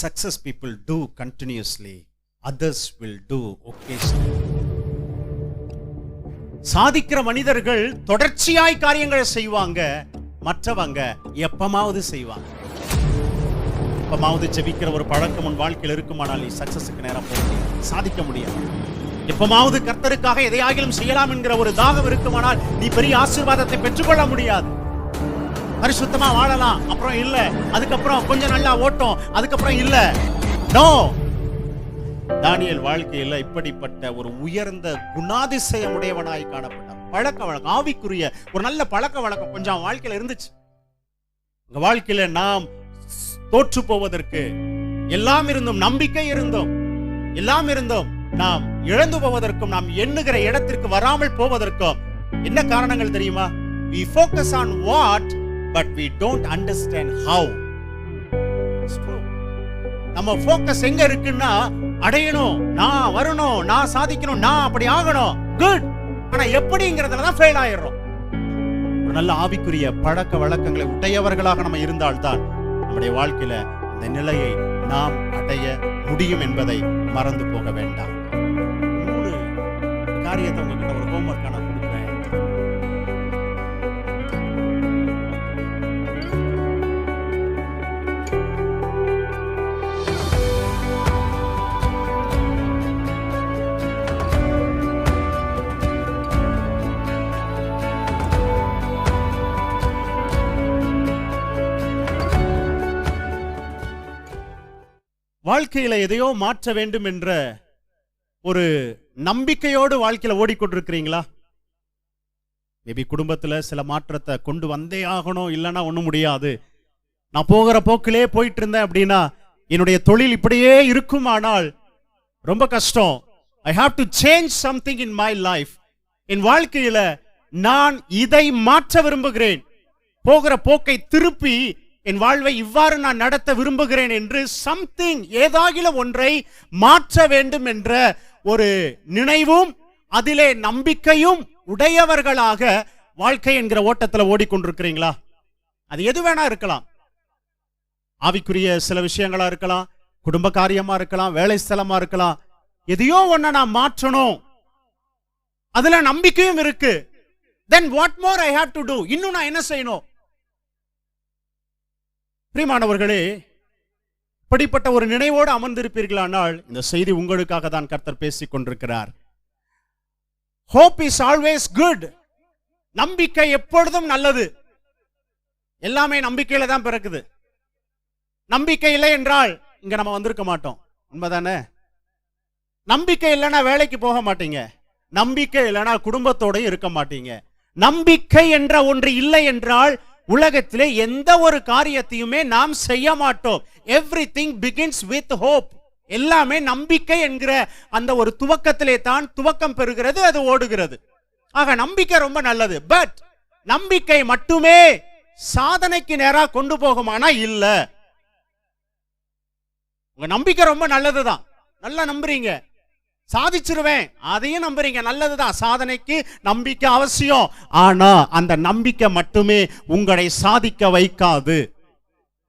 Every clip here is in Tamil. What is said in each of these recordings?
success people do continuously, others will do occasionally. சாதிக்கிற மனிதர்கள் தொடர்ச்சியாய் காரியங்களை செய்வாங்க, மற்றவங்க எப்பமாவது செய்வாங்க. எப்பமாவது ஜெபிக்கிற ஒரு பழக்கம் உன் வாழ்க்கையில் இருக்குமானால் நீ சக்சஸுக்கு நேரம் போக முடியாது, சாதிக்க முடியாது. எப்பமாவது கர்த்தருக்காக எதையாகிலும் செய்யலாம் என்கிற ஒரு தாகம் இருக்குமானால் நீ பெரிய ஆசீர்வாதத்தை பெற்றுக்கொள்ள முடியாது. பரிசுத்தமா வாழலாம், அப்புறம் இல்ல, அதுக்கப்புறம் கொஞ்சம் நல்லா ஓட்டம், அதுக்கப்புறம் இல்ல. நோ, தானியேல் வாழ்க்கையில இப்படிப்பட்ட ஒரு உயர்ந்த குணாதிசயமுடையவனாய் காணப்பட்டார். பழக்க வழக்கம், ஆவிக்குரிய ஒரு நல்ல பழக்க வழக்கம் கொஞ்சம் வாழ்க்கையில இருந்துச்சு. உங்க வாழ்க்கையில நாம் தோற்று போவதற்கு எல்லாம் இருந்தும், நம்பிக்கை இருந்தோம், எல்லாம் இருந்தோம், நாம் இழந்து போவதற்கும், நாம் எண்ணுகிற இடத்திற்கு வராமல் போவதற்கும் என்ன காரணங்கள் தெரியுமா? We focus on what, but we don't understand how. It's true. நம்ம ஃபோக்கஸ் எங்க இருக்குன்னா, அடையணும், நான் வரணும், நான் சாதிக்கணும், நான் அப்படி ஆகணும், குட். ஆனா எப்படிங்கிறதுல தான் ஃபெயில் ஆயிடுறோம். ஒரு நல்ல ஆவிக்குரிய பழக்க வழக்கங்களை உடையவர்களாக நம்ம இருந்தால்தான் நம்முடைய வாழ்க்கையில இந்த நிலையை நாம் அடைய முடியும் என்பதை மறந்து போக வேண்டாம். 3 காரியத்தை உங்ககிட்ட ஒரு ஹோம்வொர்க் நான் கொடுக்குறேன். வாழ்க்கையில எதையோ மாற்ற வேண்டும் என்ற ஒரு நம்பிக்கையோடு வாழ்க்கையில ஓடிக்கொண்டிருக்கிறீங்களா? மேபி குடும்பத்துல சில மாற்றத்தை கொண்டு வந்தே ஆகணும், இல்லைன்னா ஒண்ணும் முடியாது, நான் போகிற போக்கிலே போயிட்டு இருந்தேன் அப்படின்னா என்னுடைய தொழில் இப்படியே இருக்குமானால் ரொம்ப கஷ்டம். I have to change something in my life. என் வாழ்க்கையில நான் இதை மாற்ற விரும்புகிறேன், போகிற போக்கை திருப்பி என் வாழ்வை இவ்வாறு நான் நடத்த விரும்புகிறேன் என்று சம்திங், ஏதாகிலும் ஒன்றை மாற்ற வேண்டும் என்ற ஒரு நினைவும் அதிலே நம்பிக்கையும் உடையவர்களாக வாழ்க்கை என்கிற ஓட்டத்தில் ஓடிக்கொண்டிருக்கிறீங்களா? அது எது வேணா இருக்கலாம். ஆவிக்குரிய சில விஷயங்களா இருக்கலாம், குடும்ப காரியமா இருக்கலாம், வேலை ஸ்தலமா இருக்கலாம். எதையோ ஒன்ன நான் மாற்றணும், அதுல நம்பிக்கையும் இருக்கு. then what more I have to do? இன்னும் நான் என்ன செய்யணும்? பிரியமானவர்களே, இப்படிப்பட்ட ஒரு நினைவோடு அமர்ந்திருப்பீர்களானால் இந்த செய்தி உங்களுக்காக தான் கர்த்தர் பேசிக் கொண்டிருக்கிறார். Hope is always good. நம்பிக்கை எப்பொழுதும் நல்லது. எல்லாமே நம்பிக்கையில தான் பிறக்குது. நம்பிக்கை இல்லை என்றால் இங்க நம்ம வந்திருக்க மாட்டோம். உண்மைதானே? நம்பிக்கை இல்லைன்னா வேலைக்கு போக மாட்டீங்க, நம்பிக்கை இல்லைன்னா குடும்பத்தோட இருக்க மாட்டீங்க. நம்பிக்கை என்ற ஒன்று இல்லை என்றால் உலகத்திலே எந்த ஒரு காரியத்தையுமே நாம் செய்ய மாட்டோம். Everything begins with hope. எல்லாமே நம்பிக்கை என்கிற அந்த ஒரு துவக்கத்திலே தான் துவக்கம் பெறுகிறது, அது ஓடுகிறது. ஆக நம்பிக்கை ரொம்ப நல்லது. பட் நம்பிக்கை மட்டுமே சாதனைக்கு நேரா கொண்டு போகுமானா இல்ல. உங்க நம்பிக்கை ரொம்ப நல்லதுதான், நல்லா நம்புறீங்க, சாதிச்சிருவேன், அதையும் நம்புறீங்க, நல்லதுதான். சாதனைக்கு நம்பிக்கை அவசியம். ஆனா அந்த நம்பிக்கை மட்டுமே உங்களை சாதிக்க வைக்காது.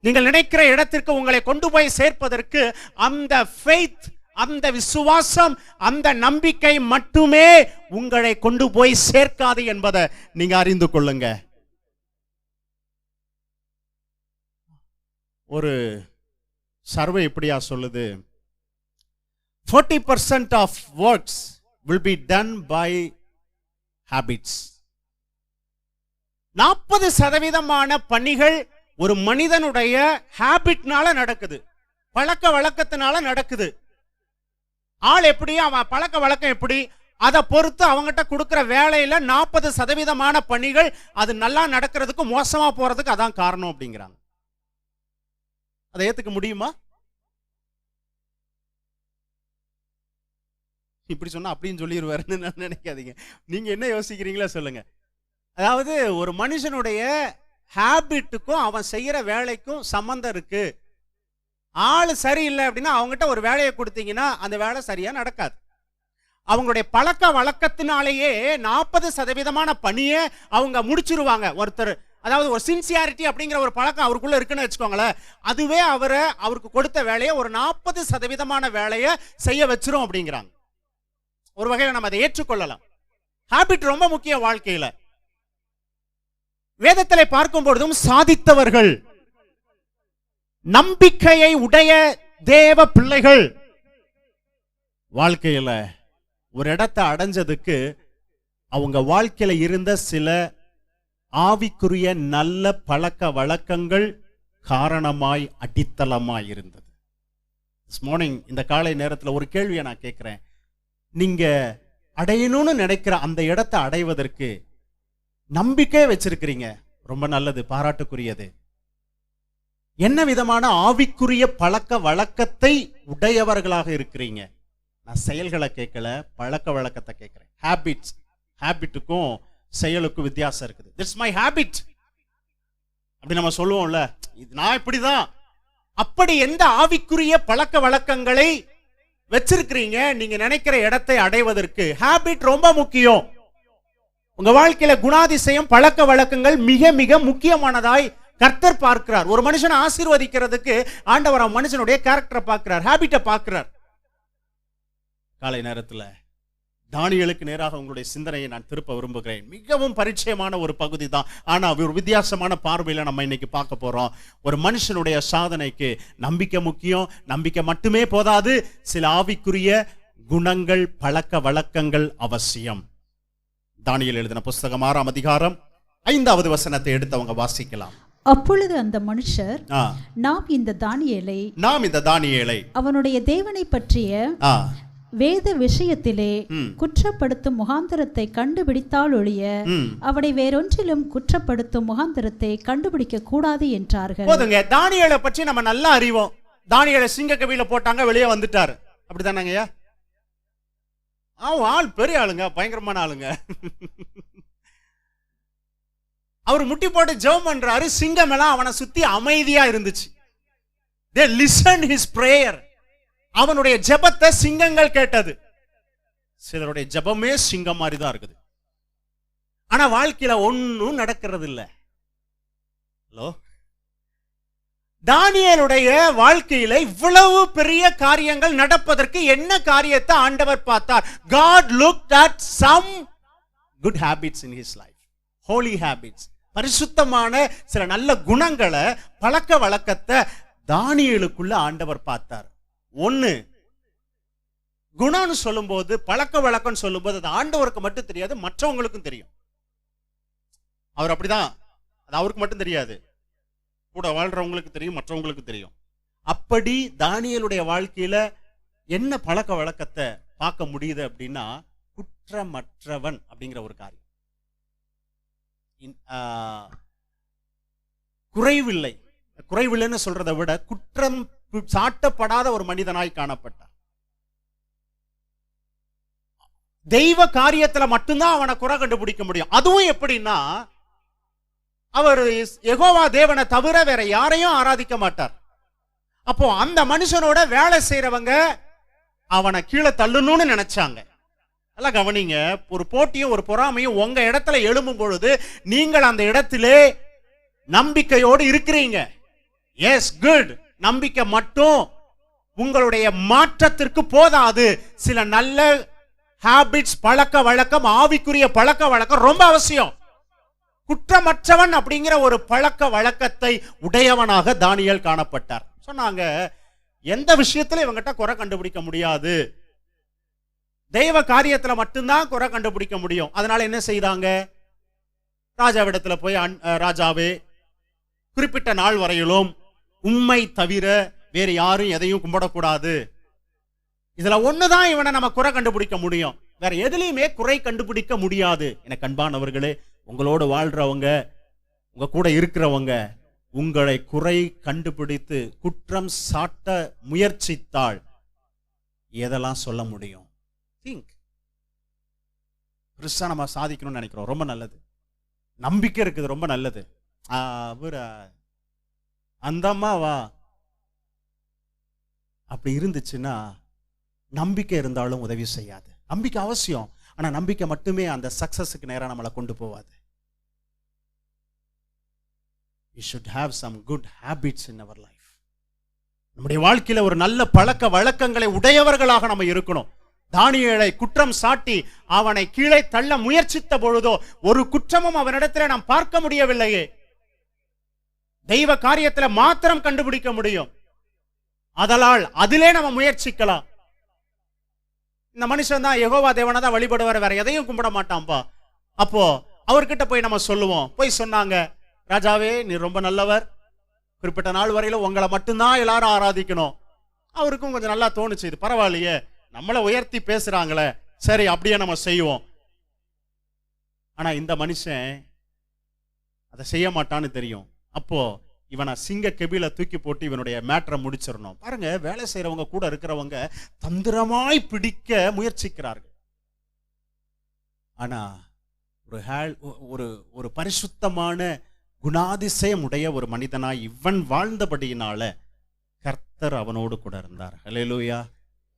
நீங்கள் நினைக்கிற இடத்திற்கு உங்களை கொண்டு போய் சேர்ப்பதற்கு அந்த ஃபெய்த், அந்த விசுவாசம், அந்த நம்பிக்கை மட்டுமே உங்களை கொண்டு போய் சேர்க்காது என்பதை நீங்க அறிந்து கொள்ளுங்க. ஒரு சர்வே இப்படியா சொல்லுது, 40% of works will be done by habits. 40% பணிகள் ஒரு மனிதனுடைய ஹாபிட்னால நடக்குது, பழக்க வழக்கத்தினால நடக்குது. ஆள் எப்படி, அவன் பழக்க வழக்கம் எப்படி, அதை பொறுத்து அவங்ககிட்ட கொடுக்கிற வேலையில 40% பணிகள் அது நல்லா நடக்கிறதுக்கு மோசமா போறதுக்கு அதான் காரணம் அப்படிங்கிறாங்க. அதை ஏத்துக்க முடியுமா? இப்படி சொன்னா அப்படின்னு சொல்லிடுவாருன்னு நினைக்காதீங்க. நீங்க என்ன யோசிக்கிறீங்களா சொல்லுங்க. அதாவது ஒரு மனுஷனுடைய ஹாபிட்டுக்கும் அவன் செய்யற வேலைக்கும் சம்பந்தம் இருக்கு. ஆளு சரியில்லை அப்படின்னா அவங்ககிட்ட ஒரு வேலையை கொடுத்தீங்கன்னா அந்த வேலை சரியா நடக்காது. அவங்களுடைய பழக்க வழக்கத்தினாலேயே 40% பணியை அவங்க முடிச்சிருவாங்க. ஒருத்தர் அதாவது ஒரு சின்சியாரிட்டி அப்படிங்கிற ஒரு பழக்கம் அவருக்குள்ள இருக்குன்னு வச்சுக்கோங்களேன், அதுவே அவருக்கு கொடுத்த வேலையை ஒரு 40% வேலையை செய்ய வச்சிரும் அப்படிங்கிறாங்க. ஒரு வகையில் நம்ம அதை ஏற்றுக்கொள்ளலாம். ஹாபிட் ரொம்ப முக்கிய வாழ்க்கையில. வேதத்திலே பார்க்கும் பொழுதும் சாதித்தவர்கள், நம்பிக்கையை உடைய தேவ பிள்ளைகள் வாழ்க்கையில ஒரு இடத்தை அடைஞ்சதுக்கு அவங்க வாழ்க்கையில இருந்த சில ஆவிக்குரிய நல்ல பழக்க வழக்கங்கள் காரணமாய் அடித்தளமாய் இருந்தது. திஸ் மார்னிங் இந்த காலை நேரத்தில் ஒரு கேள்வியை நான் கேட்கிறேன். நீங்க அடையணும்னு நினைக்கிற அந்த இடத்தை அடைவதற்கு நம்பிக்கை வச்சிருக்கிறீங்க, ரொம்ப நல்லது, பாராட்டுக்குரியது. என்ன விதமான ஆவிக்குரிய பழக்க வழக்கத்தை உடையவர்களாக இருக்கிறீங்க? நான் செயல்களை கேட்கல, பழக்க வழக்கத்தை கேட்கிறேன். ஹேபிட்டுக்கும் செயலுக்கும் வித்தியாசம் இருக்குது. திட்ஸ் மை ஹேபிட் அப்படி நம்ம சொல்லுவோம்ல, நான் இப்படிதான். அப்படி எந்த ஆவிக்குரிய பழக்க வழக்கங்களை வச்சிருக்கிறீங்க நீங்க நினைக்கிற இடத்தை அடைவதற்கு? ஹேபிட் ரொம்ப முக்கியம். உங்க வாழ்க்கையில குணாதிசயம், பழக்க வழக்கங்கள் மிக மிக முக்கியமானதாய் கர்த்தர் பார்க்கிறார். ஒரு மனுஷனை ஆசீர்வதிக்கிறதுக்கு ஆண்டவர் மனுஷனுடைய கேரக்டரை பார்க்கிறார், ஹேபிட்டை பார்க்கிறார். காலை நேரத்தில் தானியேலுக்கு நேராக உங்களுடைய சிந்தனையை நான் திருப்ப விரும்புகிறேன். மிகவும் பரிச்சயமான ஒரு பகுதி தான், ஆனா ஒரு வித்தியாசமான பார்வையில நம்ம இன்னைக்கு பார்க்க போறோம். ஒரு மனுஷனுடைய சாதனைக்கு நம்பிக்கை முக்கியம். நம்பிக்கை மட்டுமே போதாது, சில ஆவிக்குரிய குணங்கள், பழக்க வழக்கங்கள் அவசியம். தானியேல் எழுதின புஸ்தகம் 6ஆம் அதிகாரம் 5வது வசனத்தை எடுத்தவங்க வாசிக்கலாம். அப்பொழுது அந்த மனுஷர், நாம் இந்த தானியேலை அவனுடைய தேவனை பற்றிய வேத விஷயத்திலே குற்றப்படுத்தும் முகாந்திரத்தை கண்டுபிடித்தால் ஒழிய அவனை வேறொன்றிலும் குற்றப்படுத்தும் முகாந்திரத்தை கண்டுபிடிக்க கூடாது என்றார்கள். போதுங்க, தானியேலை பற்றி நம்ம நல்லா அறிவோம். தானியேலை சிங்க கவியில போட்டாங்க, வெளியே வந்துட்டாரு, அப்படித்தானங்கய்யா? ஆள் பெரிய ஆளுங்க, பயங்கரமான ஆளுங்க. அவர் முட்டி போட்டு ஜெபம் பண்றாரு, சிங்கம் எல்லாம் அவனை சுத்தி அமைதியா இருந்துச்சு. They listened his prayer. அவனுடைய ஜெபத்தை சிங்கங்கள் கேட்டது. சிலருடைய ஜெபமே சிங்கம் மாதிரி தான் இருக்குது, ஆனா வாழ்க்கையில ஒன்னும் நடக்கிறது இல்லை. ஹலோ, தானியேலுடைய வாழ்க்கையில இவ்வளவு பெரிய காரியங்கள் நடப்பதற்கு என்ன காரியத்தை ஆண்டவர் பார்த்தார்? God looked at some good habits in his life, holy habits. பரிசுத்தமான சில நல்ல குணங்களை, பழக்க வழக்கத்தை தானியேலுக்குள்ள ஆண்டவர் பார்த்தார். ஒண்ணு, குணம்னு சொல்லும் போது, பழக்க வழக்கம் சொல்லும் போது அது ஆண்டவருக்கு மட்டும் தெரியாது, மற்றவங்களுக்கும் தெரியும். அவர் அப்படிதான், அது அவருக்கு மட்டும் தெரியாது, கூட வாழ்றவங்களுக்கு தெரியும், மற்றவங்களுக்கு தெரியும். அப்படி தானியேலுடைய வாழ்க்கையில என்ன பழக்க வழக்கத்தை பார்க்க முடியுது அப்படின்னா, குற்றமற்றவன் அப்படிங்கிற ஒரு காரியம். குறைவில்லைன்னு சொல்றதை விட குற்றம் சாட்டப்படாத ஒரு மனிதனாய் காணப்பட்டார். தெய்வ காரியத்துல மட்டும்தான் அவனை குறை கண்டுபிடிக்க முடியும். அதுவும் எப்படின்னா, அவர் யெகோவா தேவனை தவிர வேற யாரையும் ஆராதிக்க மாட்டார். அப்போ அந்த மனுஷனோட வேலை செய்யறவங்க அவனை கீழே தள்ளணும்னு நினைச்சாங்க. எல்லாம் கவனிங்க, ஒரு போட்டியும் ஒரு பொறாமையும் உங்க இடத்துல எழும்பும் பொழுது நீங்கள் அந்த இடத்திலே நம்பிக்கையோடு இருக்கிறீங்க. Yes, good. நம்பிக்கை மட்டும் உங்களுடைய மாற்றத்திற்கு போதாது. சில நல்ல ஹாபிட்ஸ், பழக்க வழக்கம், ஆவிக்குரிய பழக்க வழக்கம் ரொம்ப அவசியம். குற்றமற்றவன் அப்படிங்கிற ஒரு பழக்க வழக்கத்தை உடையவனாக தானியேல் காணப்பட்டார். சொன்னாங்க, எந்த விஷயத்துல இவங்கிட்ட குறை கண்டுபிடிக்க முடியாது, தெய்வ காரியத்துல மட்டும்தான் குறை கண்டுபிடிக்க முடியும். அதனால என்ன செய்தாங்க? ராஜாவிடத்துல போய், ராஜாவே, குறிப்பிட்ட நாள் வரையிலும் உம்மை தவிர வேறு யாரும் எதையும் கும்பிடக்கூடாது. இதுல ஒண்ணுதான் இவனை நம்ம குறை கண்டுபிடிக்க முடியும், வேற எதுலையுமே குறை கண்டுபிடிக்க முடியாது. எனக்கு அன்பானவர்களே, உங்களோடு வாழ்றவங்க, உங்க கூட இருக்கிறவங்க உங்களை குறை கண்டுபிடித்து குற்றம் சாட்ட முயற்சித்தால் எதெல்லாம் சொல்ல முடியும்? திங்க். பெருசா நம்ம சாதிக்கணும்னு நினைக்கிறோம், ரொம்ப நல்லது. நம்பிக்கை இருக்குது, ரொம்ப நல்லது. அந்த அம்மாவா அப்படி இருந்துச்சுன்னா நம்பிக்கை இருந்தாலும் உதவி செய்யாது. நம்பிக்கை அவசியம், ஆனா நம்பிக்கை மட்டுமே அந்த சக்சஸுக்கு நேரா நம்மளை கொண்டு போவாது. we should have some good habits in our life. நம்முடைய வாழ்க்கையில ஒரு நல்ல பழக்க வழக்கங்களை உடையவர்களாக நம்ம இருக்கணும். தானியேலை குற்றம் சாட்டி அவனை கீழே தள்ள முயற்சித்த பொழுதோ ஒரு குற்றமும் அவனிடத்தில் நாம் பார்க்க முடியவில்லையே. தெய்வ காரியத்துல மாத்திரம் கண்டுபிடிக்க முடியும். அதனால் அதிலே நம்ம முயற்சிக்கலாம். இந்த மனுஷன் தான் யெகோவா தேவனை தான் வழிபடுவார், வேற எதையும் கும்பிட மாட்டான்பா. அப்போ அவர்கிட்ட போய் நம்ம சொல்லுவோம். போய் சொன்னாங்க, ராஜாவே நீர் ரொம்ப நல்லவர், குறிப்பிட்ட நாள் வரையில உங்களை மட்டும்தான் எல்லாரும் ஆராதிக்கணும். அவருக்கும் கொஞ்சம் நல்லா தோணுச்சு, இது பரவாயில்லையே, நம்மளை உயர்த்தி பேசுறாங்களே, சரி அப்படியே நம்ம செய்வோம். ஆனா இந்த மனுஷன் அதை செய்ய மாட்டான்னு தெரியும். அப்போ இவனை சிங்க கெபில தூக்கி போட்டு இவனுடைய மேட்டரை முடிச்சிடணும். பாருங்க, வேலை செய்யறவங்க கூட இருக்கிறவங்க தந்திரமாய் பிடிக்க முயற்சிக்கிறார்கள். ஆனா ஒரு பரிசுத்தமான குணாதிசயம் உடைய ஒரு மனிதனாய் இவன் வாழ்ந்தபடியினால கர்த்தர் அவனோடு கூட இருந்தார். ஹல்லேலூயா.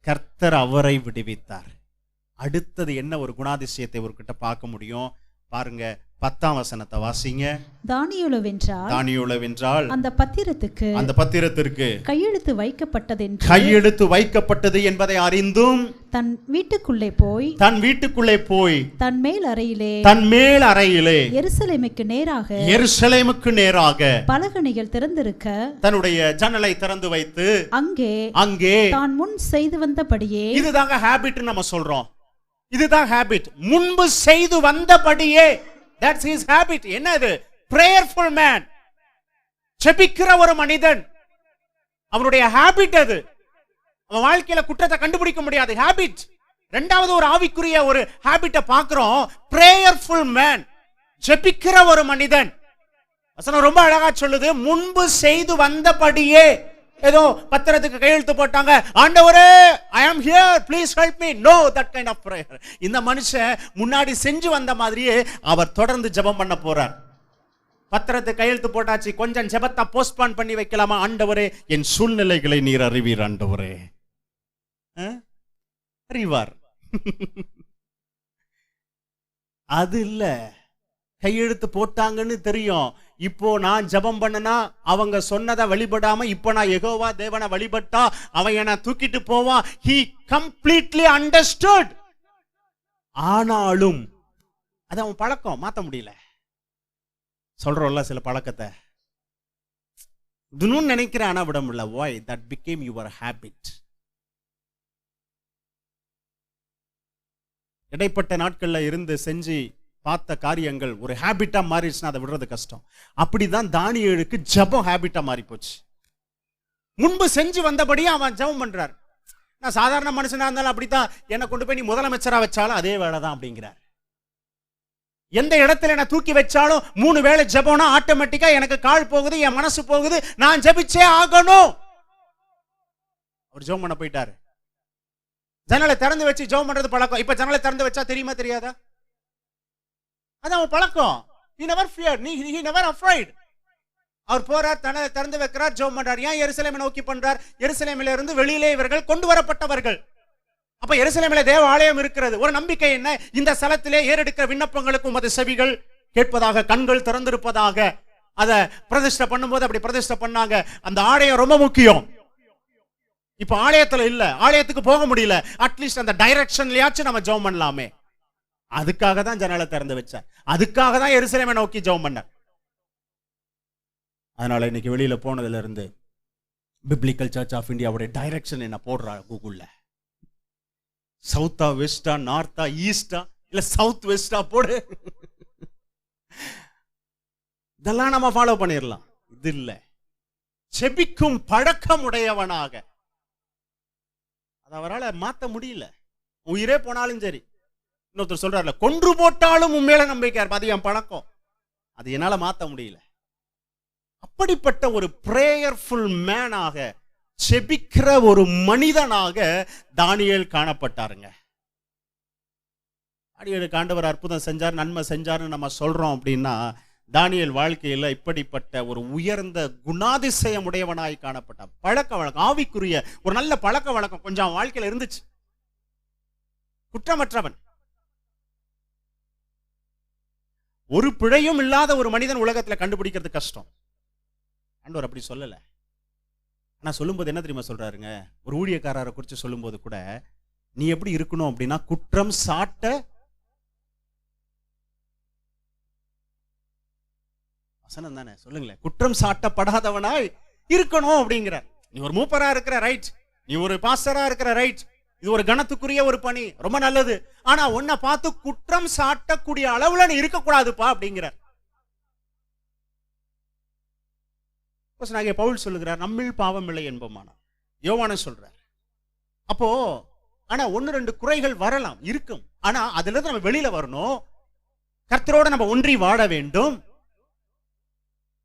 கர்த்தர் அவரை விடுவித்தார். அடுத்தது என்ன ஒரு குணாதிசயத்தை ஒருகிட்ட பார்க்க முடியும் பாருங்க. 10ஆம் வசனத்தை வாசிங்க. தானியேலுவென்றால் அந்த பத்திரத்துக்கு கையெழுத்து வைக்கப்பட்டது என்பதை அறிந்தும் தன் வீட்டுக்குள்ளே போய் தன் மேல் அறையிலே எருசலேமுக்கு நேராக பலகணிகள் திறந்திருக்க தன்னுடைய ஜன்னலை திறந்து வைத்து அங்கே தான் முன் செய்து வந்தபடியே. இதுதாங்க ஹாபிட் நம்ம சொல்றோம். இதுதான் ஹாபிட். முன்பு செய்து வந்தபடியே. That's his habit. என்ன இது? prayerful man. ஜெபிக்கிற ஒரு மனிதன். அவனுடைய ஹாபிட் அது. அவன் வாழ்க்கையில குற்றத்தை கண்டுபிடிக்க முடியாது. ஹாபிட். இரண்டாவது ஒரு ஆவிக்குரிய ஒரு ஹாபிட்ட பார்க்கிறோம். prayerful man. ஜெபிக்கிற ஒரு மனிதன். வசனம் ரொம்ப அழகா சொல்லுது, முன்பு செய்து வந்தபடியே. ஏதோ பத்திரத்துக்கு கையெழுத்து போட்டாங்க, ஆண்டவரே I am here, please help me. No, that kind of prayer. இந்த மனுஷன் முன்னாடி செஞ்சு வந்த மாதிரியே அவர் தொடர்ந்து ஜெபம் பண்ண போறார். பத்திரத்துக்கு கையெழுத்து போட்டாச்சு, கொஞ்சம் ஜெபத்தை போஸ்ட்பான் பண்ணி வைக்கலாமா? ஆண்டவரே என் சூழ்நிலைகளை நீர் அறிவீர். ஆண்டவரே அறிவார். அது இல்ல, கையெழுத்து போட்டாங்கன்னு தெரியும். இப்போ நான் ஜெபம் பண்ணனா அவங்க சொன்னதை வழிபடாம இப்போ நான் யெகோவா தேவனை வழிபட்டா அவன் என்ன தூக்கிட்டு போவான். He completely understood. ஆனாலும் அது அவன் பழக்கம், மாத்த முடியல. சொல்றோம்ல சில பழக்கத்தை இதுன்னு நினைக்கிறேன், ஆனா விட முடியல. Why? That became your habit. இடைப்பட்ட நாட்கள்ல இருந்து செஞ்சு பார்த்த காரியங்கள் ஒரு ஹாபிட்டா மாறிடுச்சுன்னா அதை விடுறது கஷ்டம். அப்படிதான் தானியேலுக்கு ஜெபம் ஹாபிட்டா மாறி போச்சு. முன்பு செஞ்சு வந்தபடியே அவன் ஜெபம் பண்றார். நான் சாதாரண மனுஷனா இருந்தாலும் அப்படித்தான், என்னை கொண்டு போய் நீ முதலமைச்சரா வச்சாலும் அதே வேலை தான் அப்படிங்கிறார். எந்த இடத்துல என்ன தூக்கி வச்சாலும் 3 வேளை ஜெபம்னா ஆட்டோமேட்டிக்கா எனக்கு கால் போகுது, என் மனசு போகுது, நான் ஜெபிச்சே ஆகணும். அவர் ஜெபம் பண்ண போயிட்டாரு. ஜன்னலை திறந்து வச்சு ஜெபம் பண்றது பழக்கம். இப்ப ஜன்னலை திறந்து வச்சா தெரியுமா தெரியாதா? அதான் பழக்கம். He never feared. He never afraid. அவர் போறார், தன்னை திறந்து வைக்கிறார், ஜெபம் பண்றார். ஏன் எருசலேமை நோக்கி பண்றார்? எருசலேமில இருந்து வெளியிலே இவர்கள் கொண்டு வரப்பட்டவர்கள். அப்ப எருசலேமில தேவ ஆலயம் இருக்கிறது. ஒரு நம்பிக்கை என்ன? இந்த ஸ்தலத்திலே ஏறெடுக்கிற விண்ணப்பங்களுக்கு உமது செவிகள் கேட்பதாக, கண்கள் திறந்திருப்பதாக. அதை பிரதிஷ்டை பண்ணும்போது அப்படி பிரதிஷ்டை பண்ணாங்க. அந்த ஆலயம் ரொம்ப முக்கியம். இப்ப ஆலயத்துல இல்ல, ஆலயத்துக்கு போக முடியல, அட்லீஸ்ட் அந்த டைரக்ஷன்லயாச்சும் நம்ம ஜெபம் பண்ணலாமே. அதுக்காக தான் ஜன்னலை திறந்து வச்சார். அதுக்காக தான் எருசலேமை நோக்கி ஜெபம் பண்ணார். அதனால இன்னைக்கு வெளியில போனதுல இருந்து பிப்ளிக்கல் சர்ச் ஆஃப் இந்தியாவுடைய டைரக்ஷன் என்ன போடுறா கூகுள்ல. சவுத்தா, வெஸ்டா, நார்த்தா, ஈஸ்டா, இல்ல சவுத் வெஸ்டா போடு. இதெல்லாம் நம்ம ஃபாலோ பண்ணிடலாம். இது இல்ல, செபிக்கும் பழக்கம் உடையவனாக அதை அவரால் மாத்த முடியல. உயிரே போனாலும் சரி. இன்னொருத்தர் சொல்றாருல, கொன்று போட்டாலும் உண்மையில நம்பிக்கை. அது என் பழக்கம், அது என்னால மாத்த முடியல. அப்படிப்பட்ட ஒரு பிரேயர்ஃபுல் மேனாக, செபிக்கிற ஒரு மனிதனாக தானியேல் காணப்பட்டாருங்க. தானியேலுக்கு ஆண்டவர் அற்புதம் செஞ்சார், நன்மை செஞ்சார்னு நம்ம சொல்றோம் அப்படின்னா, தானியேல் வாழ்க்கையில இப்படிப்பட்ட ஒரு உயர்ந்த குணாதிசயம் உடையவனாய் காணப்பட்டார். பழக்க வழக்கம், ஆவிக்குரிய ஒரு நல்ல பழக்க வழக்கம் கொஞ்சம் வாழ்க்கையில இருந்துச்சு. குற்றமற்றவன், ஒரு பிழையும் இல்லாத ஒரு மனிதன் உலகத்துல கண்டுபிடிக்கிறது கஷ்டம். ஆண்டவர் அப்படி சொல்லல. ஆனா சொல்லும்போது என்ன தெரியுமா சொல்றாருங்க, ஒரு ஊழியக்காரரை குறித்து சொல்லும்போது கூட நீ எப்படி இருக்கணும் அப்படின்னா, குற்றம் சாட்ட வசனம் தானே, சொல்லுங்களேன், குற்றம் சாட்டப்படாதவனாய் இருக்கணும் அப்படிங்கிறார். நீ ஒரு மூப்பரா இருக்கிற, ரைட், நீ ஒரு பாஸ்டரா இருக்கிற, ரைட், இது ஒரு கணத்துக்குரிய ஒரு பணி, ரொம்ப நல்லது. ஆனா உன்னை பார்த்து குற்றம் சாட்டக்கூடிய அளவுல நீ இருக்கக்கூடாதுப்பா அப்படிங்கிறார். பவுல் சொல்லுகிறார், நம்மில் பாவம் இல்லை என்போமானா, யோவானன் சொல்றார். அப்போ ஆனா 1-2 குறைகள் வரலாம், இருக்கும். ஆனா அதுல இருந்து நம்ம வெளியில வரணும், கர்த்தரோட நம்ம ஒன்றி வாழ வேண்டும்.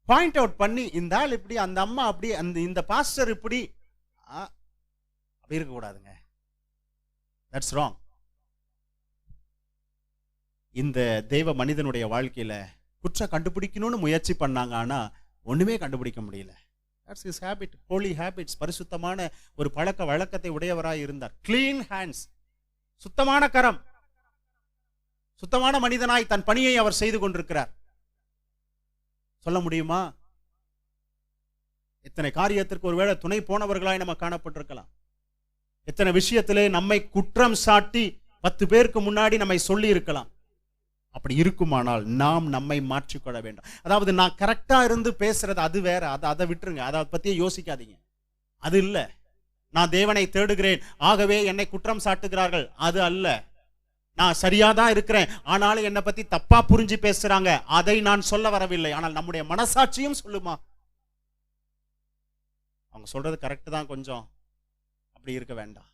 பாயிண்ட் அவுட் பண்ணி, இந்த ஆள் இப்படி, அந்த அம்மா அப்படி, இந்த பாஸ்டர் இப்படி, அப்படி இருக்க கூடாதுங்க. That's wrong. இந்த தேவ மனிதனுடைய வாழ்க்கையில குற்றம் கண்டுபிடிக்கணும்னு முயற்சி பண்ணாங்க, ஆனா ஒண்ணுமே கண்டுபிடிக்க முடியல. That's his habit, holy habits. பரிசுத்தமான ஒரு பழக்க வழக்கத்தை உடையவராய் இருந்தார். Clean hands, சுத்தமான கரம், சுத்தமான மனிதனாய் தன் பணியை அவர் செய்து கொண்டிருக்கிறார். சொல்ல முடியுமா? எத்தனை காரியத்திற்கு ஒருவேளை துணை போனவர்களாய் நம்ம காணப்பட்டிருக்கலாம். எத்தனை விஷயத்திலே நம்மை குற்றம் சாட்டி 10 பேருக்கு முன்னாடி நம்மை சொல்லி இருக்கலாம். அப்படி இருக்குமானால் நாம் நம்மை மாற்றிக்கொள்ள வேண்டும். அதாவது நான் கரெக்டா இருந்து பேசுறது அது வேற, அதை விட்டுருங்க, அதை பத்தியே யோசிக்காதீங்க. அது இல்ல. நான் தேவனை தேடுகிறேன், ஆகவே என்னை குற்றம் சாட்டுகிறார்கள், அது அல்ல. நான் சரியாதான் இருக்கிறேன், ஆனாலும் என்னை பத்தி தப்பா புரிஞ்சு பேசுறாங்க, அதை நான் சொல்ல வரவில்லை. ஆனால் நம்முடைய மனசாட்சியும் சொல்லுமா, அவங்க சொல்றது கரெக்ட் தான், கொஞ்சம் அப்படி இருக்க வேண்டாம்.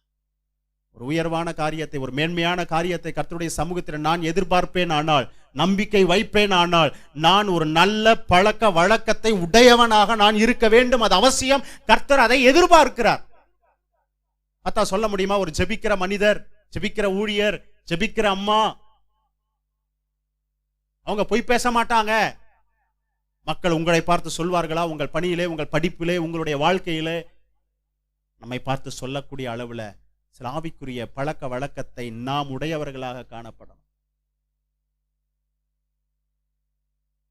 ஒரு உயர்வான காரியத்தை, ஒரு மேன்மையான காரியத்தை கர்த்தருடைய சமூகத்தில் நான் எதிர்பார்ப்பேன் ஆனால், நம்பிக்கை வைப்பேன் ஆனால், நான் ஒரு நல்ல பழக்க வழக்கத்தை உடையவனாக நான் இருக்க வேண்டும். அது அவசியம். கர்த்தர் அதை எதிர்பார்க்கிறார். அத்தா சொல்ல முடியுமா, ஒரு ஜெபிக்கிற மனிதர், ஜெபிக்கிற ஊழியர், ஜெபிக்கிற அம்மா, அவங்க பொய் பேச மாட்டாங்க. மக்கள் உங்களை பார்த்து சொல்வார்களா? உங்கள் பணியிலே, உங்கள் படிப்பிலே, உங்களுடைய வாழ்க்கையிலே நம்மை பார்த்து சொல்லக்கூடிய அளவுல சில ஆவிக்குரிய பழக்க வழக்கத்தை நாம் உடையவர்களாக காணப்படும்.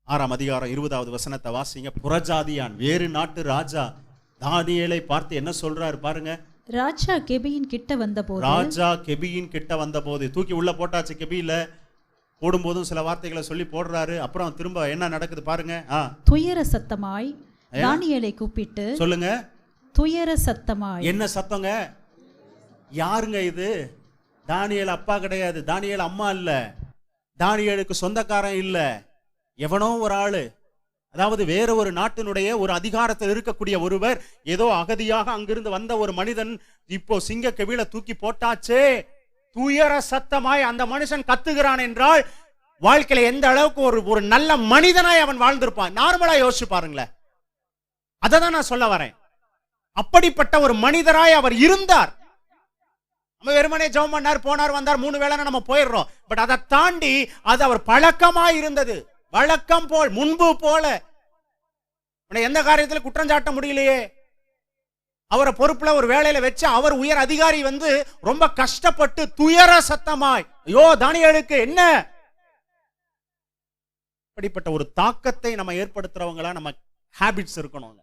6ஆம் அதிகாரம் 20வது வசனத்தை வாசிங்க. புறஜாதியான், வேறு நாட்டு ராஜா தானியேலை பார்த்து என்ன சொல்றாரு பாருங்க. ராஜா கெபியின் கிட்ட வந்தபோது, தூக்கி உள்ள போட்டாச்சு. கெபியில போடும்போதும் சில வார்த்தைகளை சொல்லி போடுறாரு. அப்புறம் திரும்ப என்ன நடக்குது பாருங்க. துயர சத்தமாய் தானியேலை கூப்பிட்டு, சொல்லுங்க, துயர சத்தமாய். என்ன சத்தங்க? யாருங்க இது? தானியேல் அப்பா கிடையாது, தானியேல் அம்மா இல்ல, தானியேலுக்கு சொந்தக்காரன் இல்ல, எவனோ ஒரு ஆளு, அதாவது வேற ஒரு நாட்டினுடைய ஒரு அதிகாரத்தில் இருக்கக்கூடிய ஒருவர், ஏதோ அகதியாக அங்கிருந்து வந்த ஒரு மனிதன் இப்போ சிங்க கெபியில தூக்கி போட்டாச்சே. துயர சத்தமாய் அந்த மனுஷன் கத்துகிறான் என்றால் வாழ்க்கையில எந்த அளவுக்கு ஒரு நல்ல மனிதனாய் அவன் வாழ்ந்திருப்பான். நார்மலா யோசிச்சு பாருங்களேன். அதை தான் நான் சொல்ல வரேன். அப்படிப்பட்ட ஒரு மனிதராய் அவர் இருந்தார். நம்ம வெறுமனே ஜெபம் பண்ணார், போனார், வந்தார், 3 வேளை நம்ம போயிடுறோம். பட் அதை தாண்டி அது அவர் பழக்கமாய் இருந்தது. வழக்கம் போல், முன்பு போல. எந்த காரியத்தில் குற்றம் சாட்ட முடியலையே. அவரை பொறுப்புல ஒரு வேலையில வச்சு அவர் உயர் அதிகாரி வந்து ரொம்ப கஷ்டப்பட்டு துயர சத்தமாய், ஐயோ தானியேலுக்கு என்ன? அப்படிப்பட்ட ஒரு தாக்கத்தை நம்ம ஏற்படுத்துறவங்களா நம்ம ஹாபிட்ஸ் இருக்கணும்.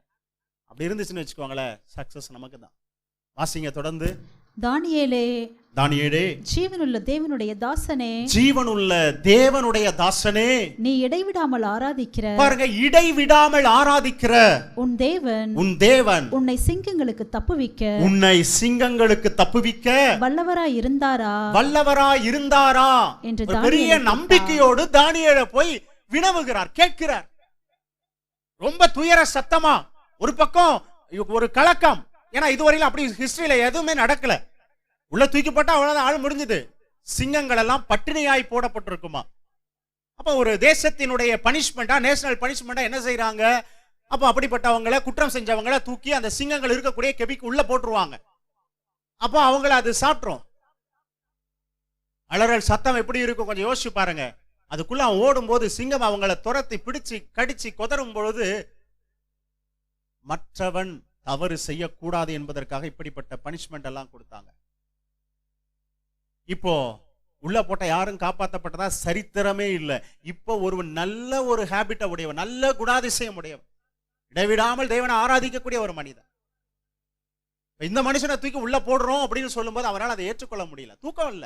அப்படி இருந்துச்சுன்னு வச்சுக்கோங்களேன், சக்சஸ் நமக்கு தான். வாசிங்க தொடர்ந்து. தானியேலே, ஜீவனுள்ள தேவனுடைய தாசனே, ஜீவனுள்ள தேவனுடைய தாசனே, நீ இடைவிடாமல் ஆராதிக்கிற, பாருங்க, இடைவிடாமல் ஆராதிக்கிற உன் தேவன் உன்னை சிங்கங்களுக்கு தப்புவிக்க வல்லவராய் இருந்தாரா என்று பெரிய நம்பிக்கையோடு தானியேலை போய் வினவுகிறார், கேட்கிறார். ரொம்ப துயர சத்தமா, ஒரு பக்கம் ஒரு கலக்கம். ஏன்னா இதுவரையிலும் அப்படி ஹிஸ்டரியில எதுவுமே நடக்கல. உள்ள தூக்கி போட்டா அவ்வளவுதான், ஆள் முடிஞ்சது. சிங்கங்கள் எல்லாம் பட்டினியாய் போடப்பட்டிருக்குமா. அப்ப ஒரு தேசத்தினுடைய பனிஷ்மெண்டா, நேஷனல் பனிஷ்மெண்டா என்ன செய்யறாங்க? அப்ப அப்படிப்பட்டவங்களை, குற்றம் செஞ்சவங்களை தூக்கி அந்த சிங்கங்கள் இருக்கக்கூடிய கெபிக்கு உள்ள போட்டுருவாங்க. அப்போ அவங்கள அது சாப்பிட்றோம். அலறல் சத்தம் எப்படி இருக்கும் கொஞ்சம் யோசிச்சு பாருங்க. அதுக்குள்ள அவன் ஓடும் போது சிங்கம் அவங்களை துரத்தி பிடிச்சு கடிச்சு கொதரும் பொழுது, மற்றவன் தவறு செய்யக்கூடாது என்பதற்காக இப்படிப்பட்ட பனிஷ்மெண்ட் எல்லாம் கொடுத்தாங்க. இப்போ உள்ள போட்ட யாரும் காப்பாற்றப்பட்டதா சரித்திரமே இல்லை. இப்போ ஒரு நல்ல ஒரு ஹேபிட்ட உடையவன், நல்ல குணாதிசயம் உடையவன், இடைவிடாமல் தேவனை ஆராதிக்கக்கூடிய ஒரு மனிதன். இந்த மனுஷனை தூக்கி உள்ள போடுறோம் அப்படின்னு சொல்லும்போது அவரால் அதை ஏற்றுக்கொள்ள முடியல. தூக்கம் இல்ல,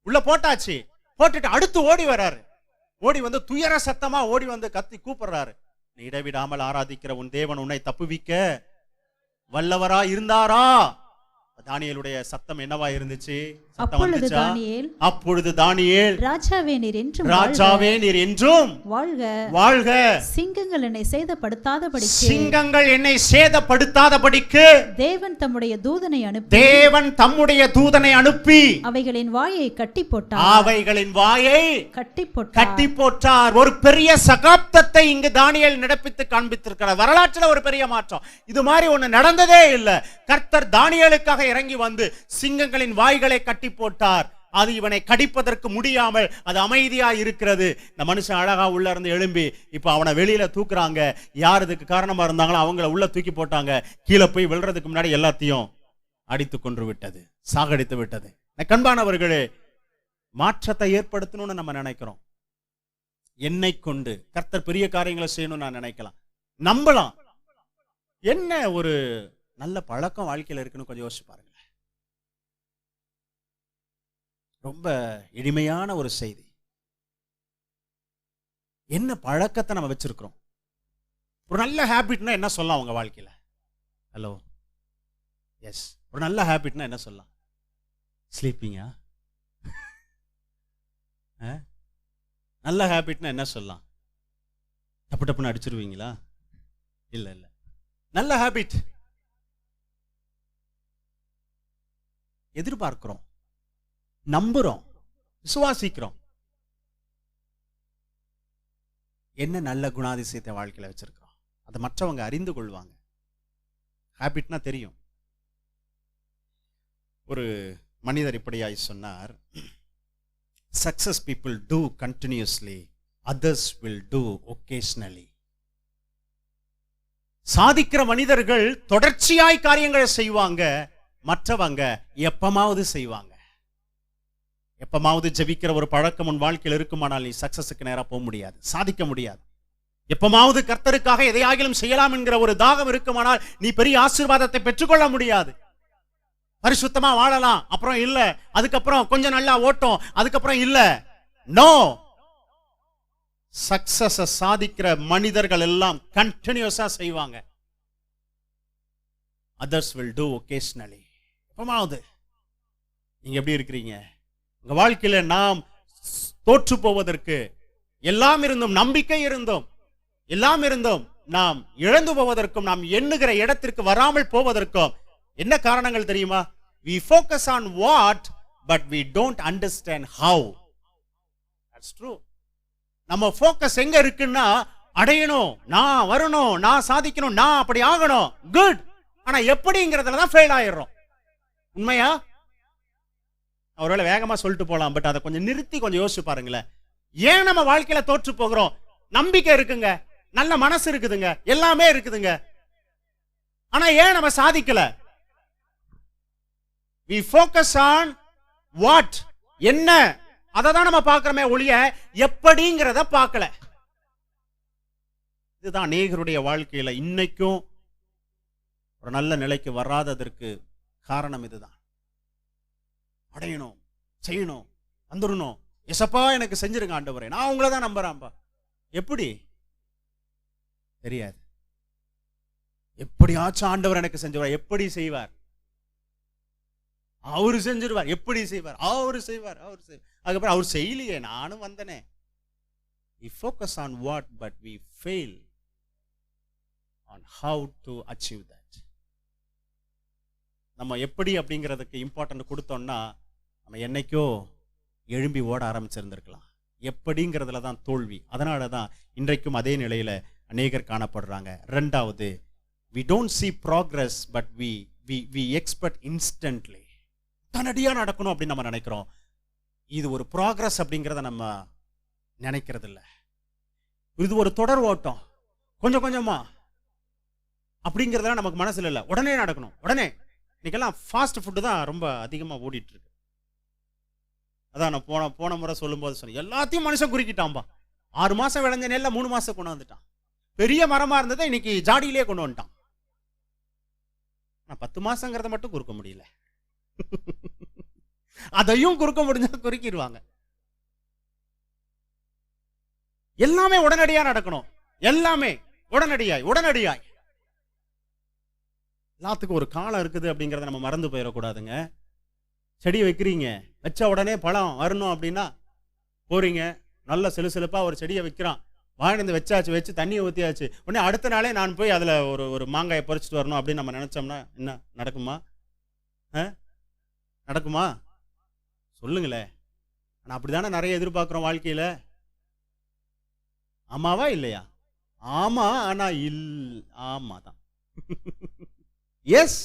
உள்ள போட்டாச்சு. போட்டுட்டு அடுத்து ஓடி வராரு. ஓடி வந்து துயர சத்தமா ஓடி வந்து கத்தி கூப்பிடுறாரு, நீ இடைவிடாமல் ஆராதிக்கிற உன் தேவன் உன்னை தப்புவிக்க வல்லவரா இருந்தாரா? தானியேலுடைய சத்தம் என்னவா இருந்துச்சு? அப்பொழுது தானியேல், ராஜாவே நீர் என்றும் வாழ்க வாழ்க. சிங்கங்கள் என்னை சேதப்படுத்தாதபடிக்கு தேவன் தம்முடைய தூதனை அனுப்பி அவைகளின் வாயை கட்டி போட்டார். ஒரு பெரிய சகாப்தத்தை இங்கு தானியேல் நடப்பித்து காண்பித்திருக்கிறார். வரலாற்றில் ஒரு பெரிய மாற்றம். இது மாதிரி ஒண்ணு நடந்ததே இல்லை. கர்த்தர் தானியேலுக்காக இறங்கி வந்து சிங்கங்களின் வாய்களை கட்டி போட்டார். அது இவனை கடிப்பதற்கு முடியாமல் அது அமைதியா இருக்கிறது. இந்த மனுஷன் அழகா உள்ள இருந்து எழும்பி இப்ப அவனை வெளியில தூக்குறாங்க. யார் இதுக்கு காரணமா இருந்தாங்களோ அவங்கள உள்ள தூக்கி போட்டாங்க. கீழே போய் விழுறதுக்கு முன்னாடி எல்லாத்தையும் அடித்து கொன்று விட்டது, சாகடித்து விட்டது. கண்பானவர்களே, மாற்றத்தை ஏற்படுத்தணும்னு நம்ம நினைக்கிறோம். என்னை கொண்டு கர்த்தர் பெரிய காரியங்களை செய்யணும்னு நான் நினைக்கலாம், நம்பலாம். என்ன ஒரு நல்ல பழக்கம் வாழ்க்கையில் இருக்குன்னு கொஞ்சம் யோசிச்சு பாருங்க. ரொம்ப எளிமையான ஒரு செய்தி. என்ன பழக்கத்தை நம்ம வச்சிருக்கிறோம்? ஒரு நல்ல ஹேபிட்னா என்ன சொல்லலாம் உங்க வாழ்க்கையில? ஹலோ, எஸ், ஒரு நல்ல ஹேபிட்னா என்ன சொல்லலாம்? ஸ்லீப்பிங்கா? நல்ல ஹேபிட்னா என்ன சொல்லலாம்? டப்பு டப்புன்னு அடிச்சிருவீங்களா? இல்ல இல்ல. நல்ல ஹேபிட் எதிர்பார்க்கிறோம், நம்புறோம், விசுவாசிக்கிறோம். என்ன நல்ல குணாதிசயத்தை வாழ்க்கையில வச்சிருக்கிறோம், அதை மற்றவங்க அறிந்து கொள்வாங்க. ஹேபிட்னா தெரியும். ஒரு மனிதர் இப்படியாய் சொன்னார், success people do continuously, others will do occasionally. சாதிக்கிற மனிதர்கள் தொடர்ச்சியாய் காரியங்களை செய்வாங்க, மற்றவங்க எப்பமாவது செய்வாங்க. எப்பமாவது ஜெபிக்கிற ஒரு பழக்கம் உன் வாழ்க்கையில் இருக்குமானால் நீ சக்சஸுக்கு நேரா போக முடியாது, சாதிக்க முடியாது. எப்பமாவது கர்த்தருக்காக எதையாகிலும் செய்யலாம் என்கிற ஒரு தாகம் இருக்குமானால் நீ பெரிய ஆசீர்வாதத்தை பெற்றுக்கொள்ள முடியாது. பரிசுத்தமா வாழலாம், அப்புறம் இல்ல, அதுக்கப்புறம் கொஞ்சம் நல்லா ஓட்டம், அதுக்கப்புறம் இல்ல. நோ, சக்சஸ் சாதிக்கிற மனிதர்கள் எல்லாம் கண்டினியூஸா செய்வாங்க. others will do occasionally. எப்பமாவது. நீங்க எப்படி இருக்கிறீங்க? உங்க வாழ்க்கையில நாம் தோற்று போவதற்கு எல்லாம் இருந்தும், நம்பிக்கை இருந்தும், எல்லாம் இருந்தும் நாம் இழந்து போவதற்கும், நாம் எண்ணுகிற இடத்திற்கு வராமல் போவதற்கும் என்ன காரணங்கள் தெரியுமா? we focus on what but we don't understand how. That's true. நம்ம ஃபோக்கஸ் எங்க இருக்குன்னா, அடையணும், நான் வரணும், நான் சாதிக்கணும், நான் அப்படி ஆகணும், குட். ஆனா எப்படிங்கிறதுல தான் ஃபெயில் ஆயிடுறோம். உண்மையா? ஒருவேளை வேகமா சொல்லிட்டு போலாம், பட் அதை கொஞ்சம் நிறுத்தி கொஞ்சம் யோசிச்சு பாருங்களேன். ஏன் நம்ம வாழ்க்கையில தோற்று போகிறோம்? நம்பிக்கை இருக்குங்க, நல்ல மனசு இருக்குதுங்க, எல்லாமே இருக்குதுங்க, ஆனா ஏன் நம்ம சாதிக்கல? we focus on what, என்ன, அதை தான் நம்ம பார்க்கிறோமே ஒழிய எப்படிங்கிறத பார்க்கல. இதுதான் அநேகருடைய வாழ்க்கையில இன்னைக்கும் ஒரு நல்ல நிலைக்கு வராததற்கு காரணம் இதுதான். அடையணும், செய்யணும், வந்துடணும், எசப்பா எனக்கு செஞ்சிருங்க ஆண்டவரே, நான் உங்களை தான் நம்புறேன்பா. எப்படி? தெரியாது. எப்படியாச்சும் ஆண்டவர் எனக்கு செஞ்சுவார். எப்படி செய்வார்? அவரு செஞ்சிருவார். எப்படி செய்வார்? அவரு செய்வார். அதுக்கப்புறம் அவர் செய்யலையே, நானும் வந்தனே. we focus on what but we fail on how to achieve that. நம்ம எப்படி அப்படிங்கிறதுக்கு இம்பார்ட்டன்ட் கொடுத்தோம்னா நம்ம என்னைக்கோ எழும்பி ஓட ஆரம்பிச்சிருந்திருக்கலாம். எப்படிங்கிறதுல தான் தோல்வி. அதனால தான் இன்றைக்கும் அதே நிலையில அநேகர் காணப்படுறாங்க. ரெண்டாவது, we don't see progress but we expect instantly. தனடியா நடக்கணும் அப்படின்னு நம்ம நினைக்கிறோம். இது ஒரு ப்ராக்ரஸ் அப்படிங்கிறத நம்ம நினைக்கிறது இல்லை. இது ஒரு தொடர் ஓட்டம், கொஞ்சம் கொஞ்சமா அப்படிங்கிறதெல்லாம் நமக்கு மனசுல இல்லை. உடனே நடக்கணும், உடனே. இன்னைக்கெல்லாம் ஃபாஸ்ட் ஃபுட்டு தான் ரொம்ப அதிகமாக ஓடிட்டு இருக்கு. அதான் நான் போன முறை சொல்லும் போது சொன்னேன், எல்லாத்தையும் மனுஷன் குறுக்கிட்டான்பா. 6 மாசம் விளைஞ்ச நெல்ல 3 மாசம் கொண்டு வந்துட்டான். பெரிய மரமா இருந்ததை இன்னைக்கு ஜாடியிலே கொண்டு வந்துட்டான். நான் 10 மாசங்கிறத மட்டும் குறுக்க முடியல. அதையும் குறுக்க முடிஞ்சா குறுக்கிடுவாங்க. எல்லாமே உடனடியா நடக்கணும். எல்லாமே உடனடியாய். எல்லாத்துக்கும் ஒரு காலம் இருக்குது அப்படிங்கறத நம்ம மறந்து போயிடக்கூடாதுங்க. செடி வைக்கிறீங்க, வச்ச உடனே பழம் வரணும் அப்படின்னா போறீங்க, நல்ல செலுசெலுப்பா ஒரு செடியை வைக்கிறான், வாங்கிட்டு வச்சாச்சு, வச்சு தண்ணியை ஊற்றியாச்சு, உடனே அடுத்த நாளே நான் போய் அதில் ஒரு மாங்காயை பறிச்சுட்டு வரணும் அப்படின்னு நம்ம நினச்சோம்னா என்ன நடக்குமா? நடக்குமா சொல்லுங்களே. ஆனால் அப்படி தானே நிறைய எதிர்பார்க்குறோம் வாழ்க்கையில். ஆமாவா இல்லையா? ஆமா, ஆனால் ஆமா தான். எஸ்,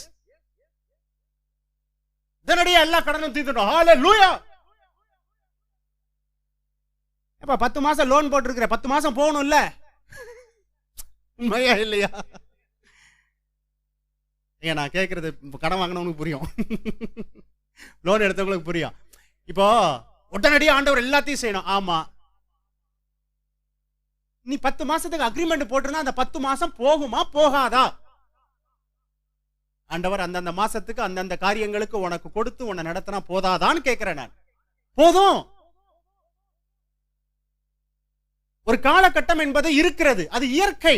இதனடியே எல்லா கடனும் தீர்த்துட்டோம். ஹல்லேலூயா. எப்ப 10 மாசம் லோன் போட்டிருக்கிற, 10 மாசம் போகணும்ல, உண்மையா இல்லையா? ஏன் நான் கேட்கறது கடன் வாங்கினவனுக்கு புரியும், லோன் எடுத்தவங்களுக்கு புரியும். இப்போ உடனடியாக ஆண்டவர் எல்லாத்தையும் செய்யணும். ஆமா, நீ 10 மாசத்துக்கு அக்ரிமெண்ட் போட்டிருந்தா அந்த 10 மாசம் போகுமா போகாதா? ஆண்டவர் அந்தந்த மாசத்துக்கு அந்தந்த காரியங்களுக்கு உனக்கு கொடுத்து உன்னை நடத்தினா போதாதான்னு கேட்கிறேன் நான். போதும். ஒரு காலகட்டம் என்பது இருக்கிறது, அது இயற்கை.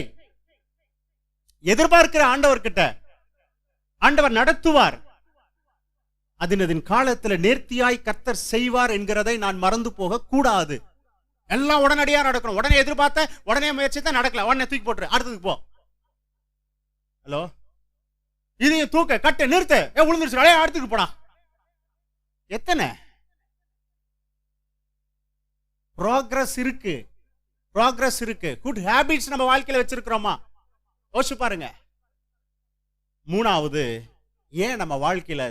எதிர்பார்க்கிற ஆண்டவர்கிட்ட ஆண்டவர் நடத்துவார். அதன் காலத்தில் நேர்த்தியாய் கர்த்தர் செய்வார் என்கிறதை நான் மறந்து போக கூடாது. எல்லாம் உடனடியா நடக்கணும். உடனே எதிர்பார்த்த உடனே முயற்சி தான் நடக்கல, உடனே தூக்கி போட்டுரு, அடுத்ததுக்கு போ. ஹலோ, இதையும் தூக்க கட்ட நிறுத்த, விழுந்துருச்சு, அடுத்துக்கு போடா. எத்தனை ப்ராக்ரஸ் இருக்கு, ப்ராக்ரஸ் இருக்கு. குட் ஹேபிட்ஸ் நம்ம வாழ்க்கையில வச்சிருக்கிறோமா? யோசிச்சு பாருங்க. மூணாவது, ஏன் நம்ம வாழ்க்கையில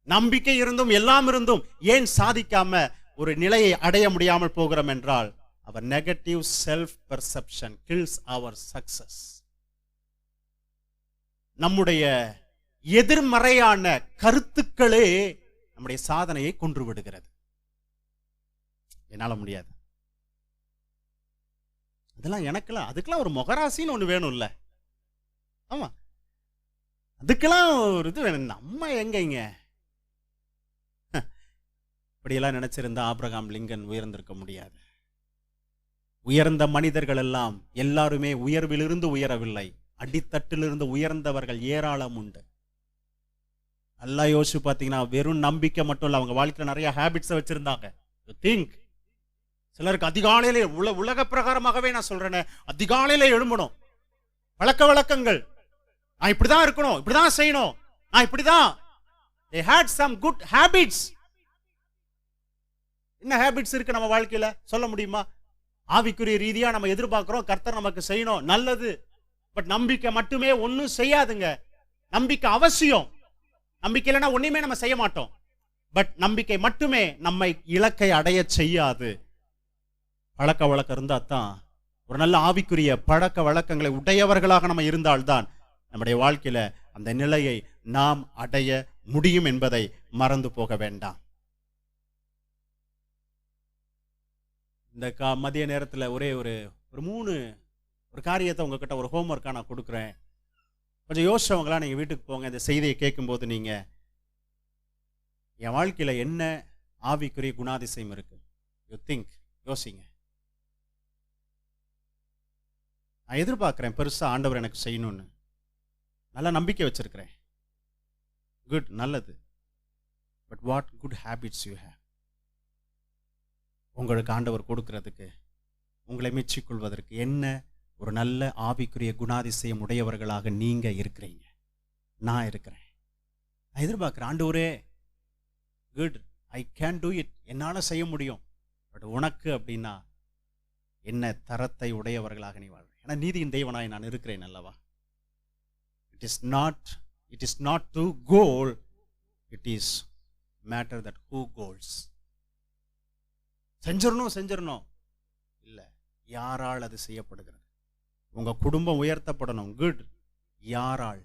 நம்பிக்கை இருந்தும் எல்லாம் இருந்தும் ஏன் சாதிக்காம ஒரு நிலையை அடைய முடியாமல் போகிறோம் என்றால், our negative self perception kills our success. நம்முடைய எதிர்மறையான கருத்துக்களே நம்முடைய சாதனையை கொன்று விடுகிறது. என்னால முடியாது, அதெல்லாம் எனக்கெல்லாம், அதுக்கெல்லாம் ஒரு முகராசின்னு ஒண்ணு வேணும் இல்ல? ஆமா, அதுக்கெல்லாம் ஒரு இது வேணும். நம்ம எங்க இப்படியெல்லாம் நினைச்சிருந்தா ஆபிரகாம் லிங்கன் உயர்ந்திருக்க முடியாது. உயர்ந்த மனிதர்கள் எல்லாம் எல்லாருமே உயர்விலிருந்து உயரவில்லை, அடித்தட்டிலிருந்து உயர்ந்தவர்கள் ஏராளம் உண்டு. நல்லா யோசிச்சு பார்த்தீங்கன்னா, வெறும் நம்பிக்கை மட்டும் இல்லை, அவங்க வாழ்க்கையில் நிறைய ஹேபிட்ஸை வச்சிருந்தாங்க. திங்க், சிலருக்கு அதிகாலையிலே உலக பிரகாரமாகவே நான் சொல்றேன், அதிகாலையில எழும்பணும், பழக்க வழக்கங்கள், நான் இப்படிதான் இருக்கணும், இப்படிதான் செய்யணும், நான் இப்படிதான். they had some good habits. என்ன ஹேபிட்ஸ் இருக்கு நம்ம வாழ்க்கையில சொல்ல முடியுமா? ஆவிக்குரிய ரீதியா நம்ம எதிர்பார்க்கிறோம் கர்த்தர் நமக்கு செய்யணும், நல்லது. பட் நம்பிக்கை மட்டுமே ஒன்னும் செய்யாதுங்க. நம்பிக்கை அவசியம். நம்பிக்கை இல்லைன்னா ஒண்ணுமே நம்ம செய்ய மாட்டோம். பட் நம்பிக்கை மட்டுமே நம்மை இலக்கை அடைய செய்யாது. பழக்க வழக்கம் இருந்தா தான், ஒரு நல்ல ஆவிக்குரிய பழக்க வழக்கங்களை உடையவர்களாக நம்ம இருந்தால்தான் நம்முடைய வாழ்க்கையில அந்த நிலையை நாம் அடைய முடியும் என்பதை மறந்து போக வேண்டாம். இந்த மதிய நேரத்தில் ஒரே ஒரு 3 காரியத்தை உங்ககிட்ட ஒரு ஹோம்ஒர்க்காக நான் கொடுக்குறேன். கொஞ்சம் யோசிச்சவங்களா நீங்கள் வீட்டுக்கு போங்க. இந்த செய்தியை கேட்கும்போது நீங்கள், என் வாழ்க்கையில் என்ன ஆவிக்குரிய குணாதிசயம் இருக்கு, யூ திங்க், யோசிங்க. நான் எதிர்பார்க்குறேன் பெருசாக ஆண்டவர் எனக்கு செய்யணும்னு, நல்ல நம்பிக்கை வச்சிருக்கிறேன். குட், நல்லது. But what good habits you have? உங்களுக்கு ஆண்டவர் கொடுக்கிறதுக்கு, உங்களை மெச்சிக்கொள்வதற்கு என்ன ஒரு நல்ல ஆவிக்குரிய குணாதிசயம் உடையவர்களாக நீங்க இருக்கிறீங்க, நான் இருக்கிறேன். நான் எதிர்பார்க்கிறேன், ஆண்டவரே, good, I can do it, என்னால் செய்ய முடியும். பட் உனக்கு அப்படின்னா என்ன தரத்தை உடையவர்களாக நீ வாழ். ஏன்னா நீதியின் தேவனாய் நான் இருக்கிறேன் அல்லவா. It is not to goal, it is matter that who goals. செஞ்சிடணும் இல்லை, யாரால் அது செய்யப்படுகிறது. உங்க குடும்பம் உயர்த்தப்படணும், குட், யாரால்?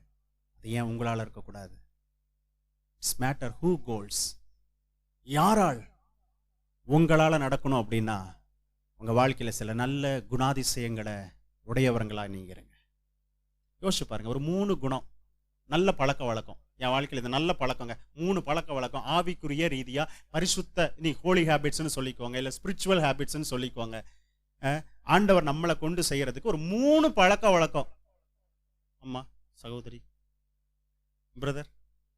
அது ஏன் உங்களால் இருக்கக்கூடாது? It's matter who goals. யாரால் உங்களால் நடக்கணும் அப்படின்னா, உங்க வாழ்க்கையில் சில நல்ல குணாதிசயங்களை உடையவங்களா நீங்க இருங்க. யோசிச்சு பாருங்க, ஒரு 3 குணம், நல்ல பழக்க வழக்கம். என் வாழ்க்கையில் இது நல்ல பழக்கங்க. 3 பழக்க வழக்கம் ஆவிக்குரிய ரீதியா பரிசுத்த, நீ ஹோலி ஹேபிட்ஸ்னு சொல்லிக்கோங்க, இல்ல ஸ்பிரிச்சுவல் ஹேபிட்ஸ்னு சொல்லிக்கோங்க. ஆண்டவர் நம்மளை கொண்டு செய்யறதுக்கு ஒரு 3 பழக்க வழக்கம். அம்மா, சகோதரி, பிரதர்,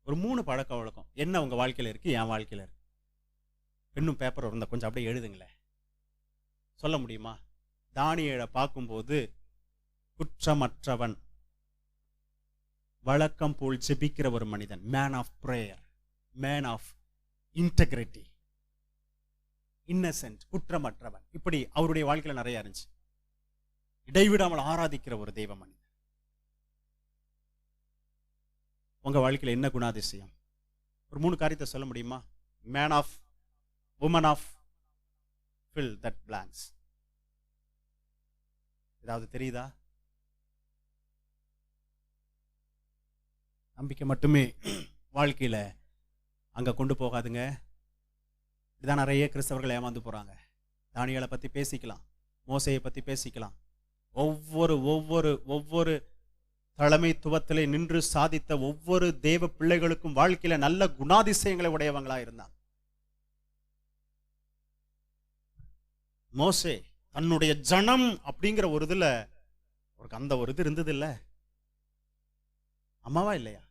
ஒரு 3 பழக்க வழக்கம் என்ன உங்க வாழ்க்கையில இருக்கு, என் வாழ்க்கையில இருக்கு. பெண்ணும் பேப்பர் இருந்தா கொஞ்சம் அப்படியே எழுதுங்களேன். சொல்ல முடியுமா? தானியேலை பார்க்கும்போது குற்றமற்றவன், வழக்கம் போல் ஜெபிக்கிற ஒரு மனிதன், man of prayer, man of integrity, innocent, குற்றமற்றவன். இப்படி அவருடைய வாழ்க்கையில நிறைய இருந்துச்சு. இடைவிடாமல் ஆராதிக்கிற ஒரு தெய்வ மனிதன். உங்க வாழ்க்கையில என்ன குணாதிசயம்? ஒரு 3 காரியத்தை சொல்ல முடியுமா? Man of, woman of, fill that blanks. ஏதாவது தெரியுதா? நம்பிக்கை மட்டுமே வாழ்க்கையில அங்க கொண்டு போகாதுங்க. இதான் நிறைய கிறிஸ்தவர்கள் ஏமாந்து போறாங்க. தானியேலை பத்தி பேசிக்கலாம், மோசேயை பத்தி பேசிக்கலாம். ஒவ்வொரு தலைமைத்துவத்திலே நின்று சாதித்த ஒவ்வொரு தேவ பிள்ளைகளுக்கும் வாழ்க்கையில நல்ல குணாதிசயங்களை உடையவங்களா இருந்தாங்க. மோசே தன்னுடைய ஜனம் அப்படிங்கிற ஒரு இதுல அந்த ஒரு இது இருந்தது இல்ல, அம்மாவா இல்லையா?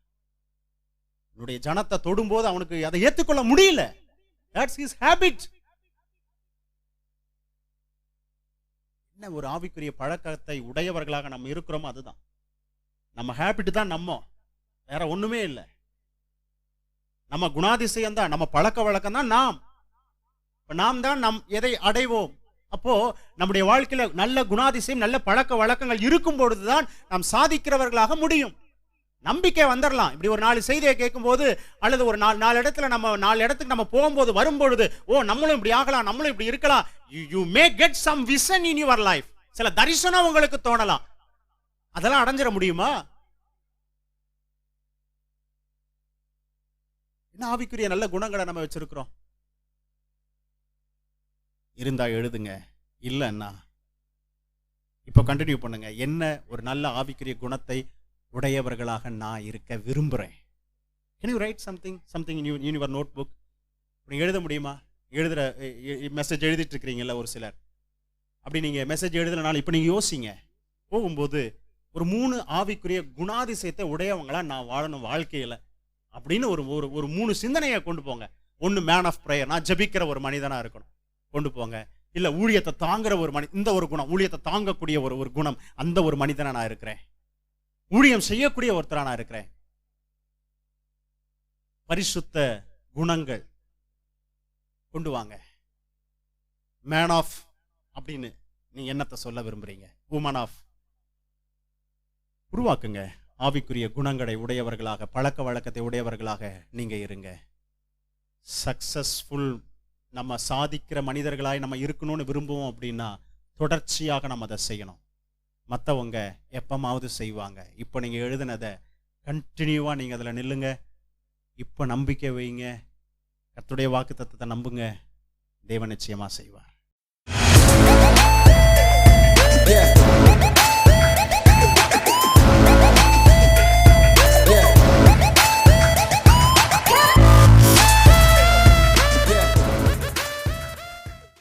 என்னுடைய ஜனத்தை தொடும்போது அவனுக்கு அதை ஏற்றுக்கொள்ள முடியல. That's his habit. என்ன ஒரு ஆவிக்குரிய பழக்கத்தை உடையவர்களாக நம்ம இருக்கிறோமோ அதுதான் நம்ம ஹேபிட் தான். நம்ம வேற ஒண்ணுமே இல்லை. நம்ம குணாதிசயம் தான், நம்ம பழக்க வழக்கம் தான். நாம் தான் நம் எதை அடைவோம். அப்போ நம்முடைய வாழ்க்கையில நல்ல குணாதிசயம், நல்ல பழக்க வழக்கங்கள் இருக்கும் பொழுதுதான் நாம் சாதிக்கிறவர்களாக முடியும். நம்பிக்கை வந்துடலாம். இப்படி ஒரு 4 செய்தியை கேட்கும் போது, அல்லது ஒரு 4 இடத்துல நம்ம 4 இடத்துக்கு நம்ம போகும்போது வரும்பொழுது, ஓ நம்மளும் இப்படி ஆகலாம், நம்மளும் இப்படி இருக்கலாம். you may get some vision in your life. சில தரிசனம் உங்களுக்கு தோணலாம். அதெல்லாம் அடைஞ்சிட முடியுமா? என்ன ஆவிக்குரிய நல்ல குணங்களை நம்ம வச்சிருக்கிறோம்? இருந்தா எழுதுங்க, இல்லைன்னா இப்போ கண்டினியூ பண்ணுங்க. என்ன ஒரு நல்ல ஆவிக்குரிய குணத்தை உடையவர்களாக நான் இருக்க விரும்புகிறேன். Can you write something in your notebook? நீங்கள் எழுத முடியுமா? எழுதுகிற மெசேஜ் எழுதிட்டு இருக்கிறீங்கல்ல ஒரு சிலர், அப்படி நீங்கள் மெசேஜ் எழுதலைனாலும் இப்போ நீங்கள் யோசிங்க. போகும்போது ஒரு 3 ஆவிக்குரிய குணாதிசயத்தை உடையவங்களா நான் வாழணும் வாழ்க்கையில் அப்படின்னு ஒரு 3 சிந்தனையை கொண்டு போங்க. ஒன்று மேன் ஆஃப் ப்ரேயர், நான் ஜெபிக்கிற ஒரு மனிதனாக இருக்கணும், கொண்டு போங்க. இல்லை ஊழியத்தை தாங்குற ஒரு இந்த ஒரு குணம், ஊழியத்தை தாங்கக்கூடிய ஒரு குணம், அந்த ஒரு மனிதனா நான் இருக்கிறேன். ஊழியம் செய்யக்கூடிய ஒருத்தரா நான் இருக்கிறேன். பரிசுத்த குணங்கள் கொண்டு வாங்க. மேன் ஆஃப் அப்படின்னு நீங்க என்னத்தை சொல்ல விரும்புறீங்க? உமன் ஆஃப் உருவாக்குங்க. ஆவிக்குரிய குணங்களை உடையவர்களாக, பழக்க வழக்கத்தை உடையவர்களாக நீங்க இருங்க. சக்சஸ்ஃபுல், நம்ம சாதிக்கிற மனிதர்களாய் நம்ம இருக்கணும்னு விரும்புவோம் அப்படின்னா தொடர்ச்சியாக நம்ம அதை செய்யணும். மற்றவங்க எப்பமாவது செய்வாங்க. இப்போ நீங்கள் எழுதுனதை கண்டினியூவாக நீங்கள் அதில் நில்லுங்க. இப்போ நம்பிக்கை வைங்க. கர்த்தருடைய வாக்குத்தத்தத்தை நம்புங்க. தேவன் நிச்சயமாக செய்வார்.